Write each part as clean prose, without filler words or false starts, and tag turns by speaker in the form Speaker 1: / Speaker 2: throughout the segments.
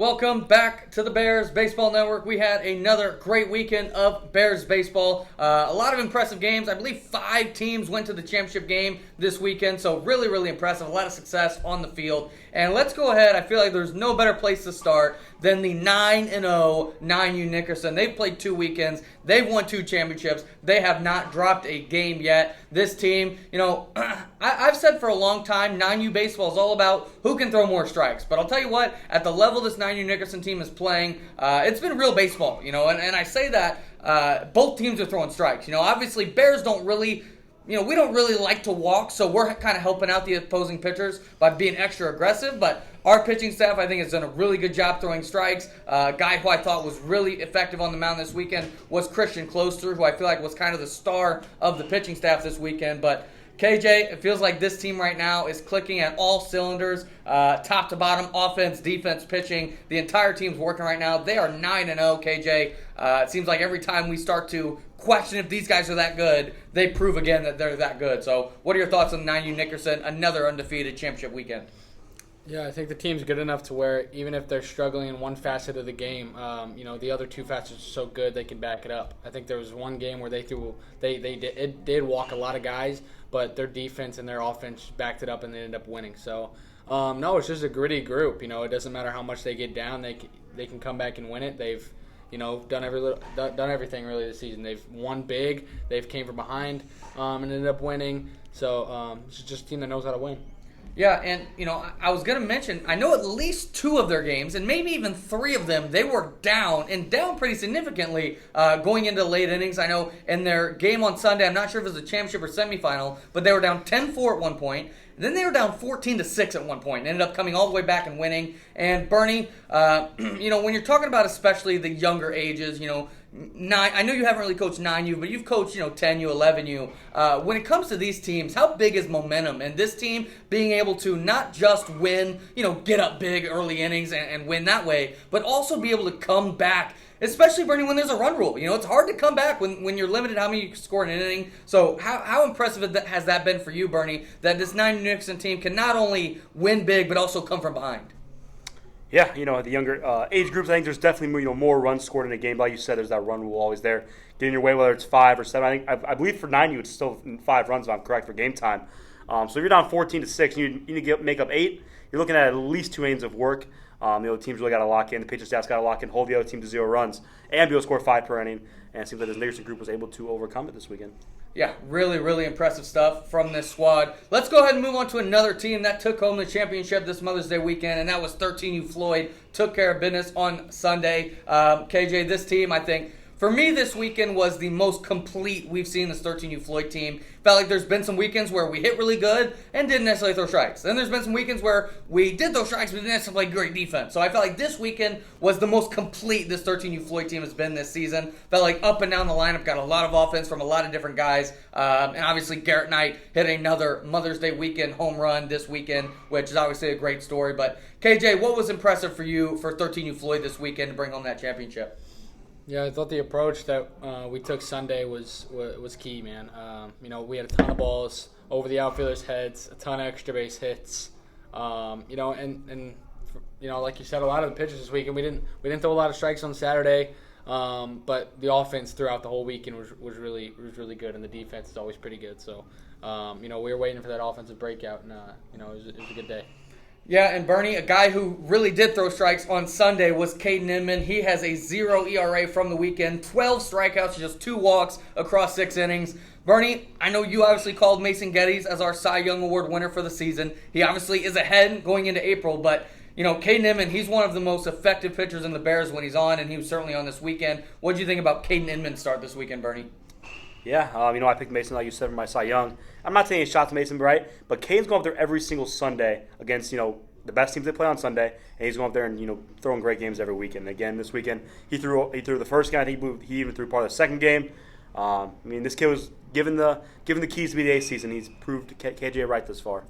Speaker 1: Welcome back to the Bears Baseball Network. We had another great weekend of Bears baseball. A lot of impressive games. I believe 5 teams went to the championship game this weekend, so really, really impressive. A lot of success on the field. And let's go ahead. I feel like there's no better place to start than the 9-0 9U Nickerson. They've played 2 weekends. They've won 2 championships. They have not dropped a game yet. This team, I've said for a long time, 9U baseball is all about who can throw more strikes. But I'll tell you what, at the level this 9U Nickerson team is playing, it's been real baseball, and I say that both teams are throwing strikes. Obviously Bears don't really, we don't really like to walk, so we're kind of helping out the opposing pitchers by being extra aggressive, but our pitching staff, I think, has done a really good job throwing strikes. A guy who I thought was really effective on the mound this weekend was Christian Closter, who I feel like was kind of the star of the pitching staff this weekend, but KJ, it feels like this team right now is clicking at all cylinders, top to bottom, offense, defense, pitching. The entire team's working right now. They are 9-0, KJ. It seems like every time we start to question if these guys are that good, they prove again that they're that good. So what are your thoughts on 9U Nickerson, another undefeated championship weekend?
Speaker 2: Yeah, I think the team's good enough to where even if they're struggling in one facet of the game, the other 2 facets are so good they can back it up. I think there was one game where they did walk a lot of guys, but their defense and their offense backed it up and they ended up winning. So, no, it's just a gritty group. It doesn't matter how much they get down, they can come back and win it. They've done everything really this season. They've won big. They've came from behind and ended up winning. So it's just a team that knows how to win.
Speaker 1: Yeah, and, I was going to mention, I know at least 2 of their games, and maybe even 3 of them, they were down pretty significantly going into late innings. I know in their game on Sunday, I'm not sure if it was a championship or semifinal, but they were down 10-4 at one point. Then they were down 14-6 at one point and ended up coming all the way back and winning. And Bernie, when you're talking about especially the younger ages, I know you haven't really coached 9U, but you've coached, 10U, 11U. When it comes to these teams, how big is momentum? And this team being able to not just win, get up big early innings and win that way, but also be able to come back, especially, Bernie, when there's a run rule. It's hard to come back when you're limited how many you can score in an inning. So how impressive has that been for you, Bernie, that this 9U Nickerson team can not only win big, but also come from behind?
Speaker 3: Yeah, the younger age groups, I think there's definitely more runs scored in a game. Like you said, there's that run rule always there. Get in your way, whether it's 5 or 7. I believe for 9U, it's still 5 runs, if I'm correct, for game time. So if you're down 14-6, you need to make up 8. You're looking at least 2 innings of work. The team's really got to lock in. The pitching staff's got to lock in, hold the other team to 0 runs, and be able to score 5 per inning. And it seems like this Nickerson group was able to overcome it this weekend.
Speaker 1: Yeah, really, really impressive stuff from this squad. Let's go ahead and move on to another team that took home the championship this Mother's Day weekend, and that was 13U Floyd. Took care of business on Sunday. KJ, this team, I think, for me, this weekend was the most complete we've seen this 13U Floyd team. Felt like there's been some weekends where we hit really good and didn't necessarily throw strikes. Then there's been some weekends where we did throw strikes but didn't necessarily play great defense. So I felt like this weekend was the most complete this 13U Floyd team has been this season. Felt like up and down the lineup, got a lot of offense from a lot of different guys. And obviously Garrett Knight hit another Mother's Day weekend home run this weekend, which is obviously a great story. But KJ, what was impressive for you for 13U Floyd this weekend to bring home that championship?
Speaker 2: Yeah, I thought the approach that we took Sunday was key, man. We had a ton of balls over the outfielders' heads, a ton of extra base hits. Like you said, a lot of the pitchers this weekend we didn't throw a lot of strikes on Saturday, but the offense throughout the whole weekend was really good, and the defense is always pretty good. So, we were waiting for that offensive breakout, and it was a good day.
Speaker 1: Yeah, and Bernie, a guy who really did throw strikes on Sunday was Caden Inman. He has a 0 ERA from the weekend, 12 strikeouts, just 2 walks across 6 innings. Bernie, I know you obviously called Mason Geddes as our Cy Young Award winner for the season. He obviously is ahead going into April, but Caden Inman, he's one of the most effective pitchers in the Bears when he's on, and he was certainly on this weekend. What did you think about Caden Inman's start this weekend, Bernie?
Speaker 3: Yeah, I picked Mason, like you said, for my Cy Young. I'm not taking a shot to Mason, right? But Caden's going up there every single Sunday against, the best teams they play on Sunday, and he's going up there and, throwing great games every weekend. Again, this weekend, he threw the first game. I think he even threw part of the second game. This kid was given the keys to be the ace season. He's proved KJ right this far.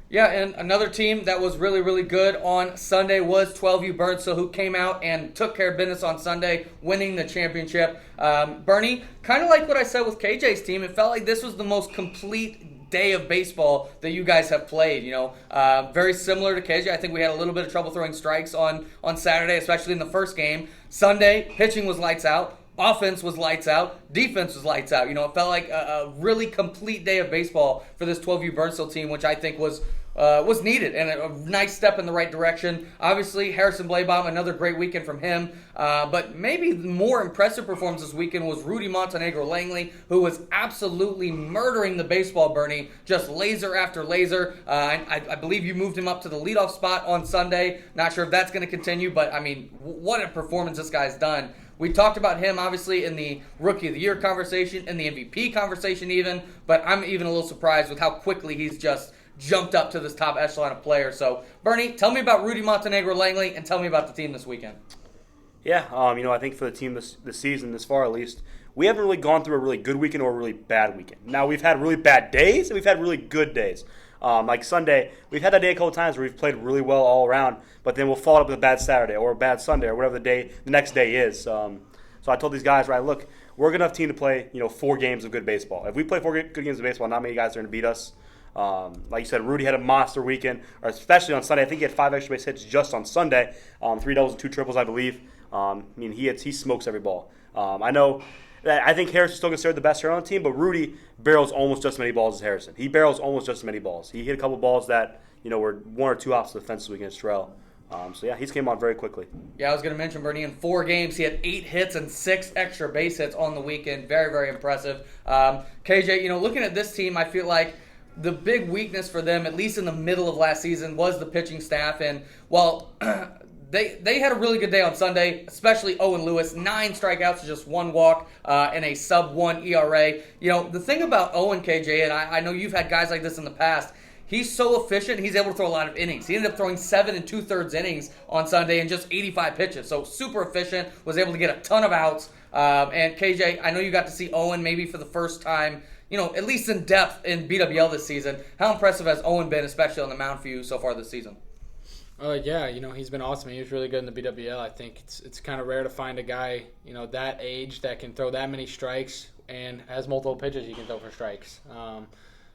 Speaker 1: Yeah, and another team that was really, really good on Sunday was 12U Birdsville, who came out and took care of business on Sunday, winning the championship. Bernie, kind of like what I said with KJ's team, it felt like this was the most complete day of baseball that you guys have played. Very similar to KJ. I think we had a little bit of trouble throwing strikes on Saturday, especially in the first game. Sunday, pitching was lights out. Offense was lights out. Defense was lights out. It felt like a really complete day of baseball for this 12U Burnsville team, which I think was needed and a nice step in the right direction. Obviously, Harrison Blaybaum, another great weekend from him. But maybe the more impressive performance this weekend was Rudy Montenegro Langley, who was absolutely murdering the baseball, Bernie, just laser after laser. I believe you moved him up to the leadoff spot on Sunday. Not sure if that's going to continue, but I mean, what a performance this guy's done. We talked about him, obviously, in the Rookie of the Year conversation, in the MVP conversation even, but I'm even a little surprised with how quickly he's just jumped up to this top echelon of players. So, Bernie, tell me about Rudy Montenegro Langley and tell me about the team this weekend.
Speaker 3: Yeah, I think for the team this season, this far at least, we haven't really gone through a really good weekend or a really bad weekend. Now, we've had really bad days and we've had really good days. Like Sunday, we've had that day a couple times where we've played really well all around, but then we'll follow up with a bad Saturday or a bad Sunday or whatever the next day is. So I told these guys, right, look, we're a good enough team to play, 4 games of good baseball. If we play 4 good games of baseball, not many guys are going to beat us. Like you said, Rudy had a monster weekend, or especially on Sunday. I think he had 5 extra base hits just on Sunday, 3 doubles and 2 triples, I believe. He smokes every ball. I think Harrison's still considered the best hitter on the team, but Rudy barrels almost just as many balls as Harrison. He barrels almost just as many balls. He hit a couple balls that were 1 or 2 off the fence against Terrell. He's came on very quickly.
Speaker 1: Yeah, I was going to mention, Bernie, in 4 games, he had 8 hits and 6 extra base hits on the weekend. Very, very impressive. KJ, looking at this team, I feel like the big weakness for them, at least in the middle of last season, was the pitching staff. And while they had a really good day on Sunday, especially Owen Lewis, 9 strikeouts to just 1 walk and a sub-1 ERA. The thing about Owen, KJ, and I know you've had guys like this in the past, he's so efficient, he's able to throw a lot of innings. He ended up throwing 7 2/3 innings on Sunday and just 85 pitches. So super efficient, was able to get a ton of outs. And KJ, I know you got to see Owen maybe for the first time, at least in depth in BWL this season. How impressive has Owen been, especially on the mound for you so far this season?
Speaker 2: He's been awesome. He was really good in the BWL. I think it's kind of rare to find a guy, that age that can throw that many strikes and has multiple pitches he can throw for strikes.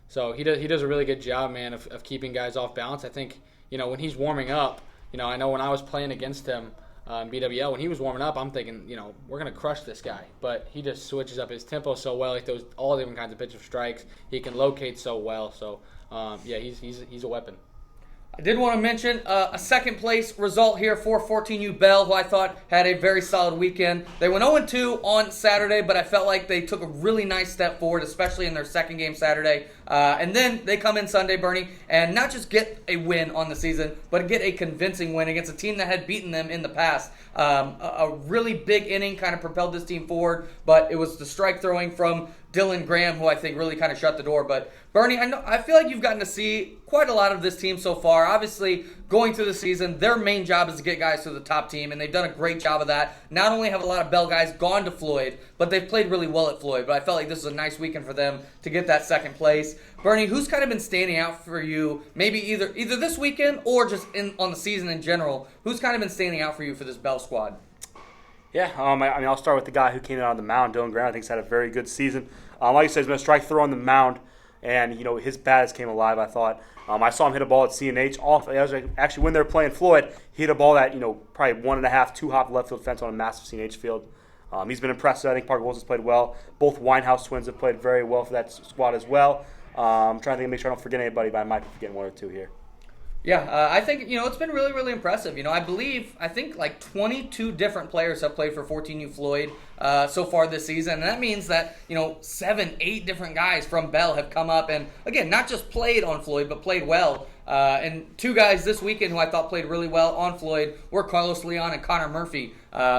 Speaker 2: So he does a really good job, man, of keeping guys off balance. I think, when he's warming up, I know when I was playing against him in BWL, when he was warming up, I'm thinking, we're going to crush this guy. But he just switches up his tempo so well. He throws all different kinds of pitches for strikes. He can locate so well. So, he's a weapon.
Speaker 1: I did want to mention a second place result here for 14U Bell, who I thought had a very solid weekend. They went 0-2 on Saturday, but I felt like they took a really nice step forward, especially in their second game Saturday. And then they come in Sunday, Bernie, and not just get a win on the season, but get a convincing win against a team that had beaten them in the past. A really big inning kind of propelled this team forward, but it was the strike throwing from Dylan Graham, who I think really kind of shut the door. But Bernie, I feel like you've gotten to see quite a lot of this team so far. Obviously, going through the season, their main job is to get guys to the top team, and they've done a great job of that. Not only have a lot of Bell guys gone to Floyd, but they've played really well at Floyd. But I felt like this was a nice weekend for them to get that second place. Bernie, who's kind of been standing out for you, maybe either this weekend or just on the season in general? Who's kind of been standing out for you for this Bell squad?
Speaker 3: Yeah, I'll start with the guy who came out on the mound, Dylan Graham. I think he's had a very good season. Like you said, he's been a strike thrower on the mound, and his bat has came alive, I thought. I saw him hit a ball at CNH. Actually, when they're playing Floyd, he hit a ball that probably 1.5, 2 hop left field fence on a massive CNH field. He's been impressive. I think Parker Wilson's played well. Both Winehouse twins have played very well for that squad as well. I'm trying to make sure I don't forget anybody, but I might be forgetting 1 or 2 here.
Speaker 1: Yeah, I think, it's been really, really impressive. I think like 22 different players have played for 14U Floyd so far this season. And that means that, 7, 8 different guys from Bell have come up and, again, not just played on Floyd, but played well. And 2 guys this weekend who I thought played really well on Floyd were Carlos Leon and Connor Murphy.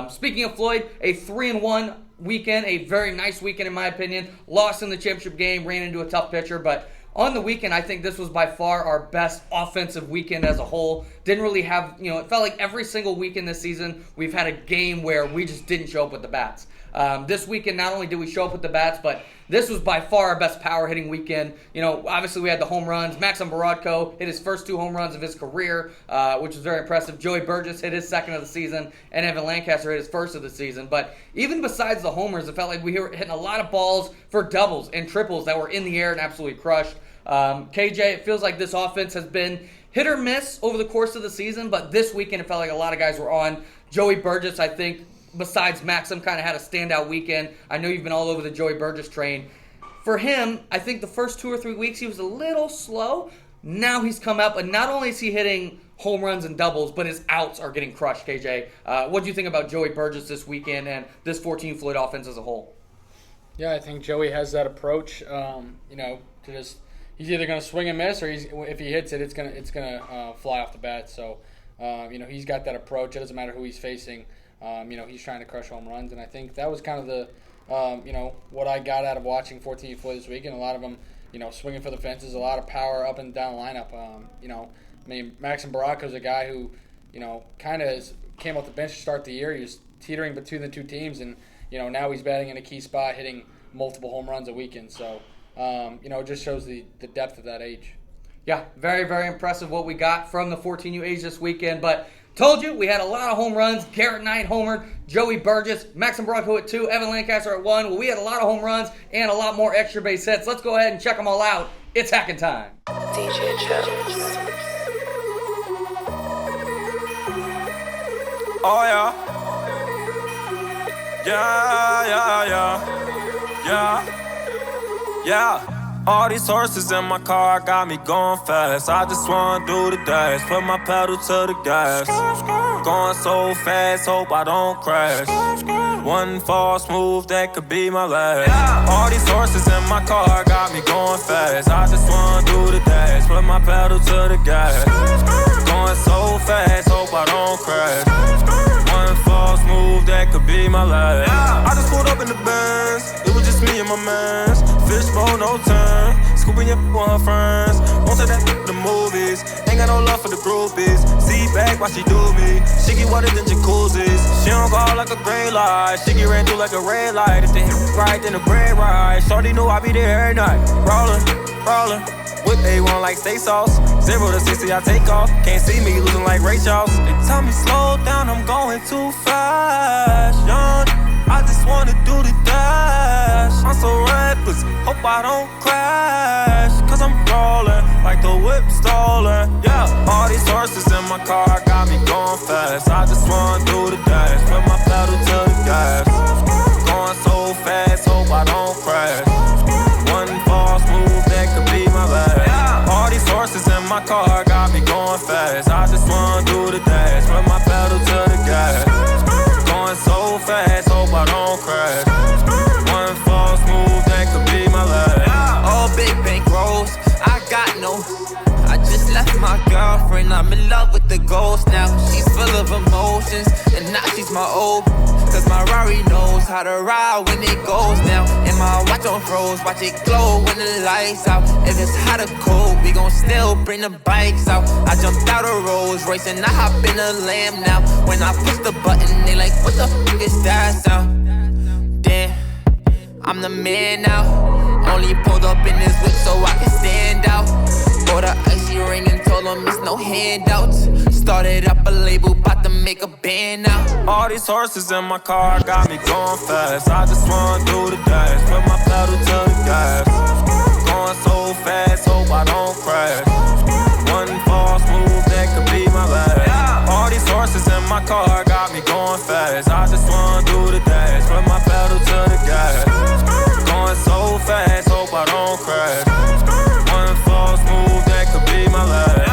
Speaker 1: Speaking of Floyd, a 3-1 weekend, a very nice weekend in my opinion. Lost in the championship game, ran into a tough pitcher, but on the weekend, I think this was by far our best offensive weekend as a whole. Didn't really have, it felt like every single weekend this season, we've had a game where we just didn't show up with the bats. This weekend, not only did we show up with the bats, but this was by far our best power hitting weekend. Obviously we had the home runs. Maxim Borodko hit his first 2 home runs of his career, which was very impressive. Joey Burgess hit his second of the season, and Evan Lancaster hit his first of the season. But even besides the homers, it felt like we were hitting a lot of balls for doubles and triples that were in the air and absolutely crushed. KJ, it feels like this offense has been hit or miss over the course of the season, but this weekend it felt like a lot of guys were on. Joey Burgess, I think, besides Maxim, kind of had a standout weekend. I know you've been all over the Joey Burgess train. For him, I think the first 2 or 3 weeks he was a little slow. Now he's come up, and not only is he hitting home runs and doubles, but his outs are getting crushed, KJ. What do you think about Joey Burgess this weekend and this 14 Floyd offense as a whole?
Speaker 2: Yeah, I think Joey has that approach, to just he's either going to swing and miss, or if he hits it, it's gonna fly off the bat. So, he's got that approach. It doesn't matter who he's facing. He's trying to crush home runs, and I think that was kind of the, what I got out of watching 14 Floyd this weekend. A lot of them, swinging for the fences, a lot of power up and down the lineup. Maxim Baracco's a guy who, kind of came off the bench to start the year. He was teetering between the two teams, and now he's batting in a key spot, hitting multiple home runs a weekend. So, it just shows the depth of that age.
Speaker 1: Yeah, very, very impressive what we got from the 14U age this weekend. But told you, we had a lot of home runs. Garrett Knight homered, Joey Burgess, Maxim Baracco at 2, Evan Lancaster at 1. Well, we had a lot of home runs and a lot more extra base hits. Let's go ahead and check them all out. It's hacking time.
Speaker 4: DJ Jones.
Speaker 5: Oh yeah. Yeah. All these horses in my car got me going fast. I just wanna do the dash, put my pedal to the gas. Going so fast, hope I don't crash. One false move, that could be my last. All these horses in my car got me going fast. I just wanna do the dash, put my pedal to the gas. Going so fast, hope I don't crash. One false move, that could be my last. I just pulled up in the Benz, it was just me and my mans. Fishbowl, no turn, scooping your with her friends. Won't take that the movies, ain't got no love for the groupies. See back while she do me, she get wetter than jacuzzis. She don't go out like a gray light, she get ran through like a red light. If the hit right, then the bread right. Shorty knew I be there every night, rollin'. Whip A1 like steak sauce. 0 to 60, I take off. Can't see me losing like Ray Charles. They tell me slow down, I'm going too fast. Young, I just wanna do the dash. I'm so reckless, hope I don't crash. Cause I'm rollin' like the whip stolen. Yeah, all these horses in my car got me going fast. I just wanna do the dash, put my pedal to the gas. Going so fast, hope I don't crash. One false move, that could be my last. All these horses in my car got me going fast. I just wanna do the dash, put my pedal to the gas. Going so fast, hope I don't crash. One false move, that could be my last.
Speaker 4: All big bank rolls, I got no. I just left my girlfriend, I'm in love with the ghost now. She's full of emotions, and now she's my old. Cause my Rari knows how to ride when it goes down. And my watch on froze, watch it glow when the lights out. If it's hot or cold, we gon' still bring the bikes out. I jumped out of Rolls Royce and I hop in a Lamb now. When I push the button, they like, what the fuck is that sound? Damn, I'm the man now. Only pulled up in this whip so I can stand out. Bought a icy ring and told them it's no handouts. Started up a label, bout to make a band now.
Speaker 5: All these horses in my car got me going fast. I just wanna do the dash, put my pedal to the gas. Going so fast, hope I don't crash. One false move, that could be my last. All these horses in my car got me going fast. I just wanna do the dash, put my pedal to the gas. Going so fast, hope I don't crash. One false move, that could be my last.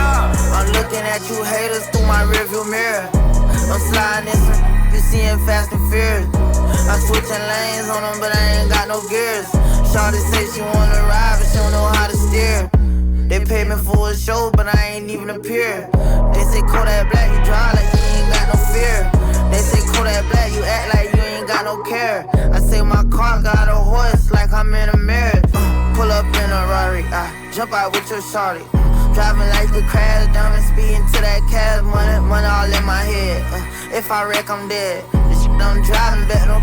Speaker 6: I'm looking at you haters through my rearview mirror. I'm sliding in some, you seeing Fast and Furious. I'm switching lanes on them, but I ain't got no gears. Shawty say she wanna ride, but she don't know how to steer. They pay me for a show, but I ain't even appear. They say Kodak Black, you drive like you ain't got no fear. They say Kodak Black, you act like you ain't got no care. I say my car got a horse like I'm in a marriage. Pull up in a Rari, I jump out with your shawty. Driving like the crash, diamond speeding to that cash. Money all in my head. If I wreck, I'm dead. The shit I'm driving, bet no